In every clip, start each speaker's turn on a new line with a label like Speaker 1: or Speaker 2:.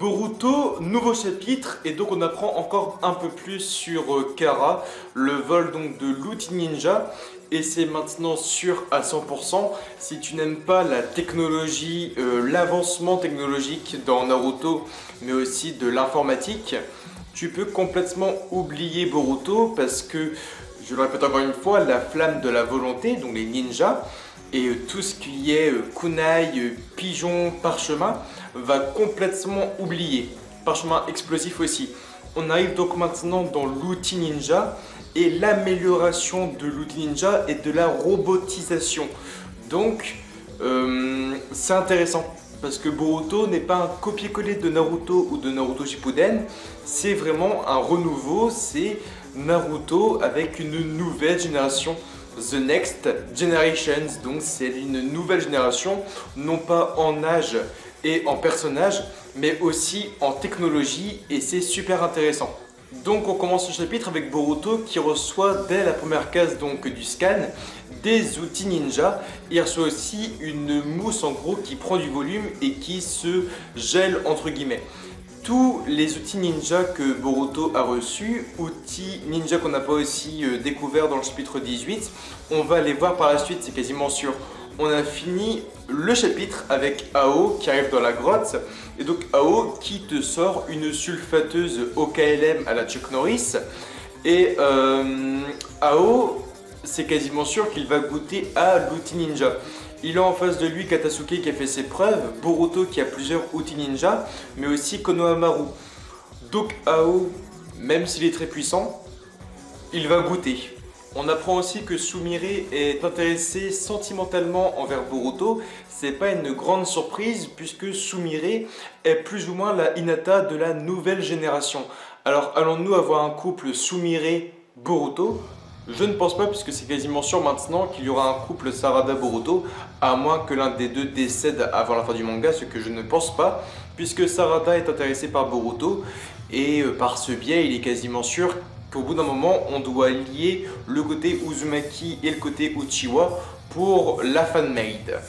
Speaker 1: Boruto, nouveau chapitre, et donc on apprend encore un peu plus sur Kara, le vol donc de l'outil ninja, et c'est maintenant sûr à 100%. Si tu n'aimes pas la technologie, l'avancement technologique dans Naruto, mais aussi de l'informatique, tu peux complètement oublier Boruto parce que, je le répète encore une fois, la flamme de la volonté, donc les ninjas, et tout ce qui est kunai, pigeon, parchemin, va complètement oublier. Parchemin explosif aussi. On arrive donc maintenant dans l'outil ninja et l'amélioration de l'outil ninja et de la robotisation. Donc, c'est intéressant parce que Boruto n'est pas un copier-coller de Naruto ou de Naruto Shippuden. C'est vraiment un renouveau, c'est Naruto avec une nouvelle génération. The Next Generations, donc c'est une nouvelle génération, non pas en âge et en personnage, mais aussi en technologie, et c'est super intéressant. Donc on commence ce chapitre avec Boruto qui reçoit dès la première case donc du scan des outils ninja. Il reçoit aussi une mousse en gros qui prend du volume et qui se gèle entre guillemets. Tous les outils ninja que Boruto a reçus, outils ninja qu'on n'a pas aussi découvert dans le chapitre 18, on va les voir par la suite, c'est quasiment sûr. On a fini le chapitre avec Ao qui arrive dans la grotte, et donc Ao qui te sort une sulfateuse OKLM à la Chuck Norris, et Ao, c'est quasiment sûr qu'il va goûter à l'outil ninja. Il a en face de lui Katasuke qui a fait ses preuves, Boruto qui a plusieurs outils ninja, mais aussi Konohamaru. Donc Ao, même s'il est très puissant, il va goûter. On apprend aussi que Sumire est intéressé sentimentalement envers Boruto. C'est pas une grande surprise puisque Sumire est plus ou moins la Hinata de la nouvelle génération. Alors allons-nous avoir un couple Sumire-Boruto ? Je ne pense pas puisque c'est quasiment sûr maintenant qu'il y aura un couple Sarada-Boruto, à moins que l'un des deux décède avant la fin du manga, ce que je ne pense pas, puisque Sarada est intéressé par Boruto, et par ce biais il est quasiment sûr qu'au bout d'un moment on doit lier le côté Uzumaki et le côté Uchiwa pour la fanmade.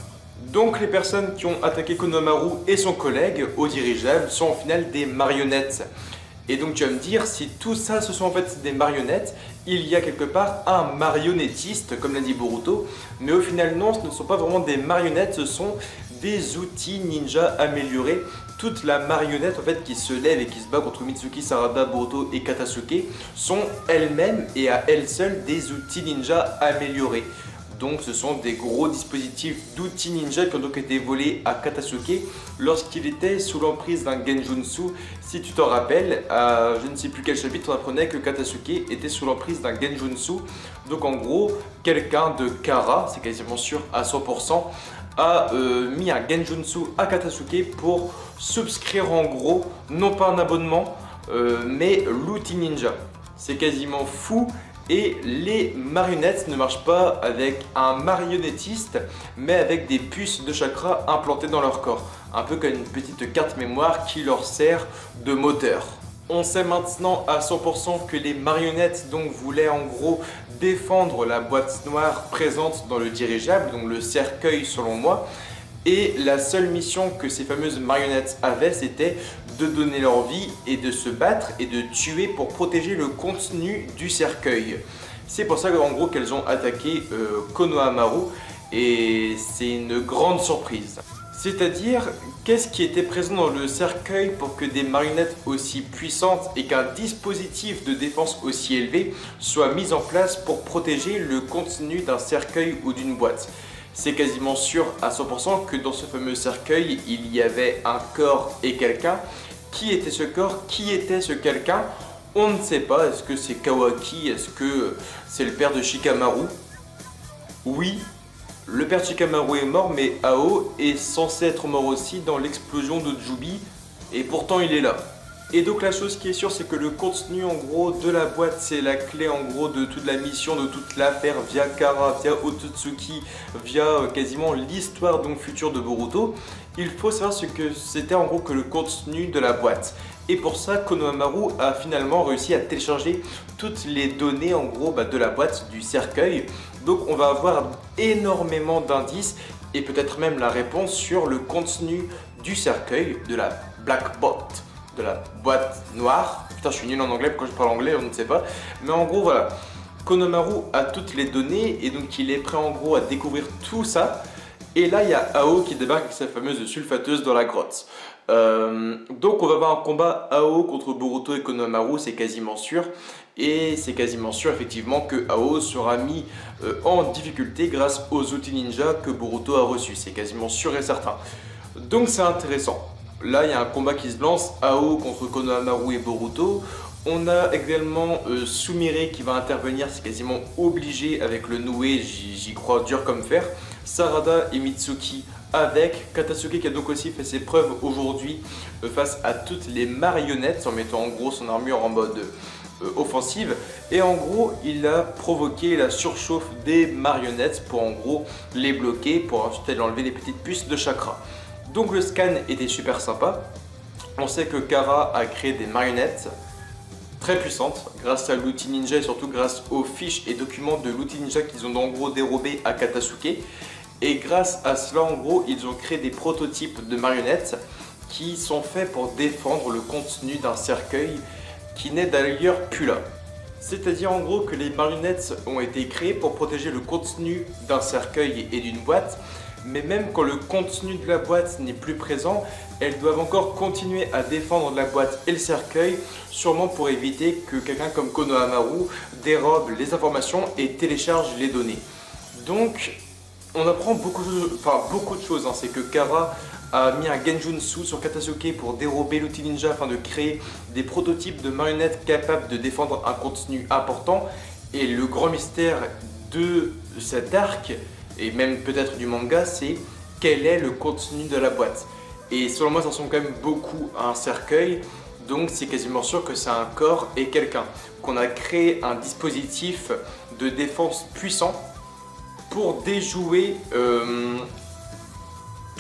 Speaker 1: Donc les personnes qui ont attaqué Konohamaru et son collègue au dirigeable sont au final des marionnettes. Et donc tu vas me dire, si tout ça ce sont en fait des marionnettes, il y a quelque part un marionnettiste, comme l'a dit Boruto, mais au final non, ce ne sont pas vraiment des marionnettes, ce sont des outils ninja améliorés. Toute la marionnette en fait qui se lève et qui se bat contre Mitsuki, Sarada, Boruto et Katasuke sont elles-mêmes et à elles seules des outils ninja améliorés. Donc ce sont des gros dispositifs d'outils ninja qui ont donc été volés à Katasuke lorsqu'il était sous l'emprise d'un Genjutsu. Si tu t'en rappelles, à je ne sais plus quel chapitre, on apprenait que Katasuke était sous l'emprise d'un Genjutsu. Donc en gros, quelqu'un de Kara, c'est quasiment sûr à 100%, a mis un Genjutsu à Katasuke pour souscrire en gros, non pas un abonnement, mais l'outil ninja. C'est quasiment fou. Et les marionnettes ne marchent pas avec un marionnettiste, mais avec des puces de chakra implantées dans leur corps. Un peu comme une petite carte mémoire qui leur sert de moteur. On sait maintenant à 100% que les marionnettes donc voulaient en gros défendre la boîte noire présente dans le dirigeable, donc le cercueil selon moi. Et la seule mission que ces fameuses marionnettes avaient, c'était de donner leur vie et de se battre et de tuer pour protéger le contenu du cercueil. C'est pour ça qu'en gros qu'elles ont attaqué Konohamaru et c'est une grande surprise. C'est-à-dire, qu'est-ce qui était présent dans le cercueil pour que des marionnettes aussi puissantes et qu'un dispositif de défense aussi élevé soit mis en place pour protéger le contenu d'un cercueil ou d'une boîte? C'est quasiment sûr à 100% que dans ce fameux cercueil, il y avait un corps et quelqu'un. Qui était ce corps? Qui était ce quelqu'un? On ne sait pas. Est-ce que c'est Kawaki? Est-ce que c'est le père de Shikamaru? Oui, le père de Shikamaru est mort, mais Ao est censé être mort aussi dans l'explosion de Jubi, et pourtant il est là. Et donc la chose qui est sûre, c'est que le contenu en gros de la boîte, c'est la clé en gros de toute la mission, de toute l'affaire via Kara, via Otsutsuki, via quasiment l'histoire donc future de Boruto. Il faut savoir ce que c'était en gros que le contenu de la boîte. Et pour ça, Konohamaru a finalement réussi à télécharger toutes les données en gros de la boîte, du cercueil. Donc on va avoir énormément d'indices et peut-être même la réponse sur le contenu du cercueil de la Black Box. de la boîte noire. Putain, je suis nul en anglais, pourquoi je parle anglais, on ne sait pas. Mais en gros, voilà. Konohamaru a toutes les données et donc il est prêt en gros à découvrir tout ça. Et là, il y a Ao qui débarque avec sa fameuse sulfateuse dans la grotte. Donc on va avoir un combat Ao contre Boruto et Konohamaru, c'est quasiment sûr. Et c'est quasiment sûr effectivement que Ao sera mis en difficulté grâce aux outils ninja que Boruto a reçus. C'est quasiment sûr et certain. Donc c'est intéressant. Là, il y a un combat qui se lance, Ao contre Konohamaru et Boruto. On a également Sumire qui va intervenir, c'est quasiment obligé avec le Noé, j'y crois dur comme fer. Sarada et Mitsuki avec Katasuke qui a donc aussi fait ses preuves aujourd'hui face à toutes les marionnettes en mettant en gros son armure en mode offensive. Et en gros, il a provoqué la surchauffe des marionnettes pour en gros les bloquer, pour ensuite aller enlever les petites puces de chakra. Donc le scan était super sympa. On sait que Kara a créé des marionnettes très puissante grâce à l'outil ninja et surtout grâce aux fiches et documents de l'outil ninja qu'ils ont en gros dérobé à Katasuke. Et grâce à cela, en gros, ils ont créé des prototypes de marionnettes qui sont faits pour défendre le contenu d'un cercueil qui n'est d'ailleurs plus là. C'est-à-dire en gros que les marionnettes ont été créées pour protéger le contenu d'un cercueil et d'une boîte, mais même quand le contenu de la boîte n'est plus présent, elles doivent encore continuer à défendre la boîte et le cercueil, sûrement pour éviter que quelqu'un comme Konohamaru dérobe les informations et télécharge les données. Donc, on apprend beaucoup de choses. C'est que Kara a mis un Genjutsu sur Katasuke pour dérober l'outil ninja afin de créer des prototypes de marionnettes capables de défendre un contenu important. Et le grand mystère de cet arc, et même peut-être du manga, c'est quel est le contenu de la boîte. Et selon moi, ça ressemble quand même beaucoup à un cercueil, donc c'est quasiment sûr que c'est un corps et quelqu'un. Qu'on a créé un dispositif de défense puissant pour déjouer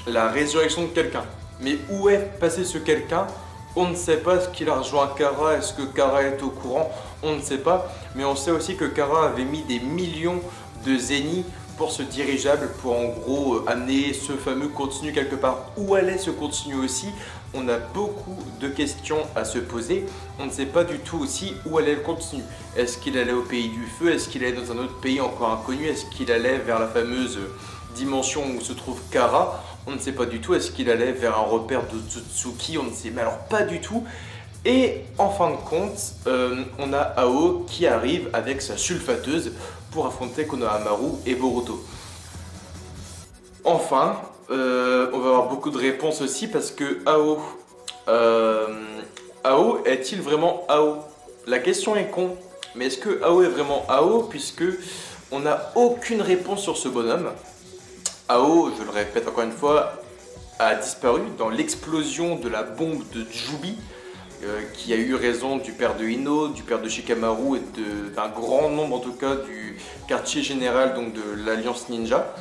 Speaker 1: la résurrection de quelqu'un. Mais où est passé ce quelqu'un? On ne sait pas. Est-ce qu'il a rejoint Kara? Est-ce que Kara est au courant? On ne sait pas. Mais on sait aussi que Kara avait mis des millions de zéniths pour ce dirigeable, pour en gros amener ce fameux contenu quelque part. Où allait ce contenu aussi? On a beaucoup de questions à se poser. On ne sait pas du tout aussi où allait le contenu. Est-ce qu'il allait au pays du feu? Est-ce qu'il allait dans un autre pays encore inconnu? Est-ce qu'il allait vers la fameuse dimension où se trouve Kara? On ne sait pas du tout. Est-ce qu'il allait vers un repère de Tsutsuki? On ne sait mais alors pas du tout. Et en fin de compte, on a Ao qui arrive avec sa sulfateuse pour affronter Konohamaru et Boruto. Enfin, on va avoir beaucoup de réponses aussi parce que Ao est-il vraiment Ao? La question est con, mais est-ce que Ao est vraiment Ao puisque on n'a aucune réponse sur ce bonhomme? Ao, je le répète encore une fois, a disparu dans l'explosion de la bombe de Jubi, qui a eu raison du père de Ino, du père de Shikamaru et d'un grand nombre en tout cas du quartier général donc de l'Alliance Ninja.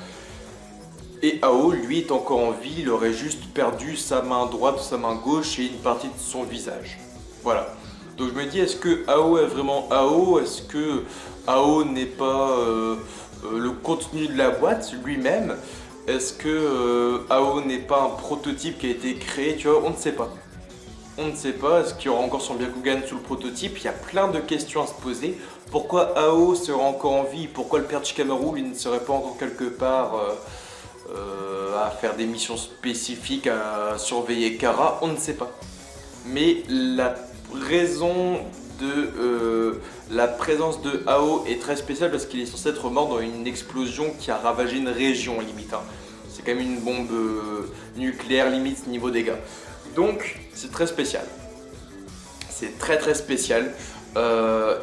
Speaker 1: Et Ao, lui, est encore en vie, il aurait juste perdu sa main droite, sa main gauche et une partie de son visage. Voilà. Donc je me dis, est-ce que Ao est vraiment Ao? Est-ce que Ao n'est pas le contenu de la boîte lui-même? Est-ce que Ao n'est pas un prototype qui a été créé? Tu vois, on ne sait pas. On ne sait pas, est-ce qu'il y aura encore son Byakugan sous le prototype? Il y a plein de questions à se poser. Pourquoi Ao sera encore en vie? Pourquoi le père de Shikamaru, lui, ne serait pas encore quelque part à faire des missions spécifiques, à surveiller Kara? On ne sait pas. Mais la raison de la présence de Ao est très spéciale parce qu'il est censé être mort dans une explosion qui a ravagé une région limite. C'est quand même une bombe nucléaire limite niveau dégâts. Donc c'est très spécial. C'est très spécial.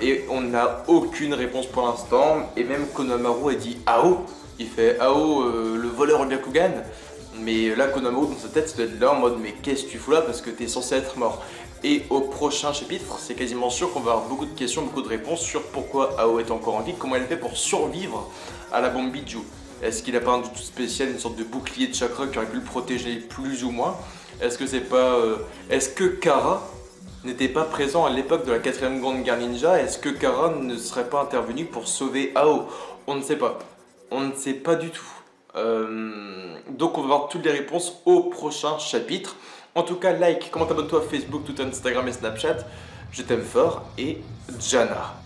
Speaker 1: Et on n'a aucune réponse pour l'instant. Et même Konohamaru a dit Ao. Il fait Ao, le voleur au Byakugan. Mais là, Konohamaru dans sa tête, il doit être là en mode mais qu'est-ce que tu fous là parce que t'es censé être mort. Et au prochain chapitre, c'est quasiment sûr qu'on va avoir beaucoup de questions, beaucoup de réponses sur pourquoi Ao est encore en vie, comment elle fait pour survivre à la bombe Biju. Est-ce qu'il a pas un outil spécial, une sorte de bouclier de chakra qui aurait pu le protéger plus ou moins? Est-ce que c'est pas, est-ce que Kara n'était pas présent à l'époque de la 4ème Grande Guerre Ninja? Est-ce que Kara ne serait pas intervenu pour sauver Ao? On ne sait pas. On ne sait pas du tout. Donc on va voir toutes les réponses au prochain chapitre. En tout cas, like, commente, abonne-toi à Facebook, Twitter, Instagram et Snapchat. Je t'aime fort et Jana.